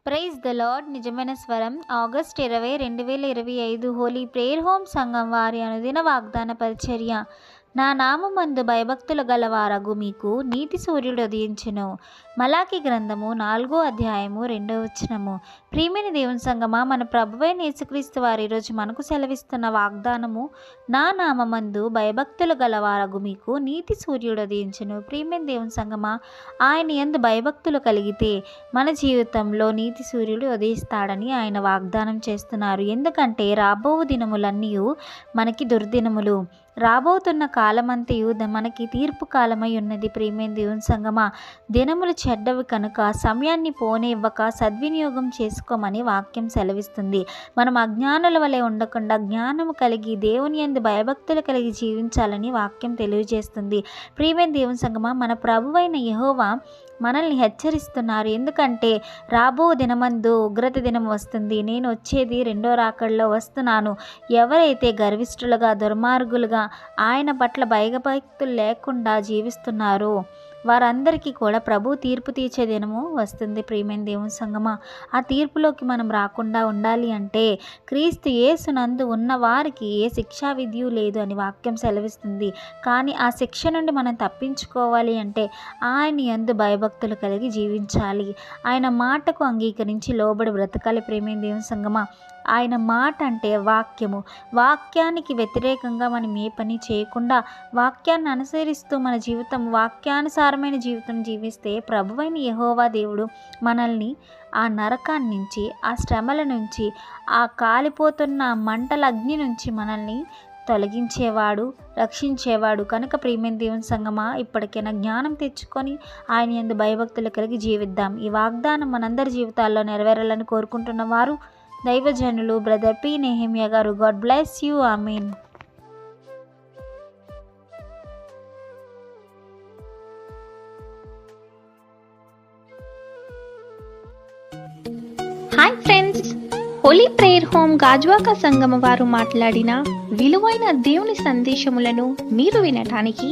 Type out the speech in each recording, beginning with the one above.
Praise the lord. నిజమైన స్వరం. August 20, 2025 Holi prayer home సంఘం వారి అనుదిన వాగ్దాన పరిచర్య. నా నామమందు భయభక్తులు గలవారగు మీకు నీతి సూర్యుడు ఉదయించును. మలాకి గ్రంథము 4వ అధ్యాయము 2వ వచనము. ప్రియమైన దేవుని సంగమా, మన ప్రభువైన యేసుక్రీస్తు వారు ఈరోజు మనకు సెలవిస్తున్న వాగ్దానము, నా నామమందు భయభక్తులు గలవారగు మీకు నీతి సూర్యుడు ఉదయించును. ప్రియమైన దేవుని సంగమా, ఆయన యందు భయభక్తులు కలిగితే మన జీవితంలో నీతి సూర్యుడు ఉదయిస్తాడని ఆయన వాగ్దానం చేస్తున్నారు. ఎందుకంటే రాబో దినములన్నీ మనకి దుర్దినములు. రాబోతున్న కాలమంతయు మనకి తీర్పు కాలమై ఉన్నది. ప్రియమైన దేవుని సంగమా, దినములు చెడ్డవి కనుక సమయాన్ని పోనివ్వక సద్వినియోగం చేసుకోమని వాక్యం సెలవిస్తుంది. మనం అజ్ఞానుల వలె ఉండకుండా జ్ఞానము కలిగి దేవుని యందు భయభక్తులు కలిగి జీవించాలని వాక్యం తెలియజేస్తుంది. ప్రియమైన దేవుని సంగమా, మన ప్రభువైన యెహోవా మనల్ని హెచ్చరిస్తున్నారు. ఎందుకంటే రాబో దినమందు ఉగ్రత దినం వస్తుంది. నేను వచ్చేది రెండో రాకడలో వస్తున్నాను. ఎవరైతే గర్విష్ఠులుగా దుర్మార్గులుగా ఆయన పట్ల భయభక్తులు లేకుండా జీవిస్తున్నారో వారందరికీ కూడా ప్రభు తీర్పు తీర్చే దినము వస్తుంది. ప్రియమైన దేవుని సంగమా, ఆ తీర్పులోకి మనం రాకుండా ఉండాలి అంటే క్రీస్తు యేసునందు ఉన్న వారికి ఏ శిక్షా విధియు లేదు అని వాక్యం సెలవిస్తుంది. కానీ ఆ శిక్ష నుండి మనం తప్పించుకోవాలి అంటే ఆయన యందు భయభక్తులు కలిగి జీవించాలి. ఆయన మాటకు అంగీకరించి లోబడి బ్రతకాలి. ప్రియమైన దేవుని సంగమా, ఆయన మాట అంటే వాక్యము. వాక్యానికి వ్యతిరేకంగా మనం ఏ పని చేయకుండా వాక్యాన్ని అనుసరిస్తూ మన జీవితం వాక్యానుసారమైన జీవితం జీవిస్తే ప్రభువైన యెహోవా దేవుడు మనల్ని ఆ నరకాన్ని నుంచి, ఆ శ్రమల నుంచి, ఆ కాలిపోతున్న మంటల అగ్ని నుంచి మనల్ని తొలగించేవాడు, రక్షించేవాడు. కనుక ప్రియమైన దేవుని సంగమా, ఇప్పటికైనా జ్ఞానం తెచ్చుకొని ఆయన యందు భయభక్తులు కలిగి జీవిద్దాం. ఈ వాగ్దానం మనందరి జీవితాల్లో నెరవేరాలని కోరుకుంటున్న వారు దైవజనులు బ్రదర్ పి. నెహెమియా గారు. God bless you. Amen. Hi friends, Holi prayer home Gajuwaka సంగమ వారు మాట్లాడిన విలువైన దేవుని సందేశములను మీరు వినటానికి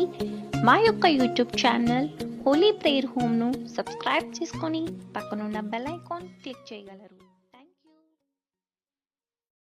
మా యొక్క యూట్యూబ్ ఛానల్ హోలీ ప్రేయర్ హోమ్ను సబ్స్క్రైబ్ చేసుకొని పక్కనున్న బెల్ ఐకాన్ క్లిక్ చేయగలరు.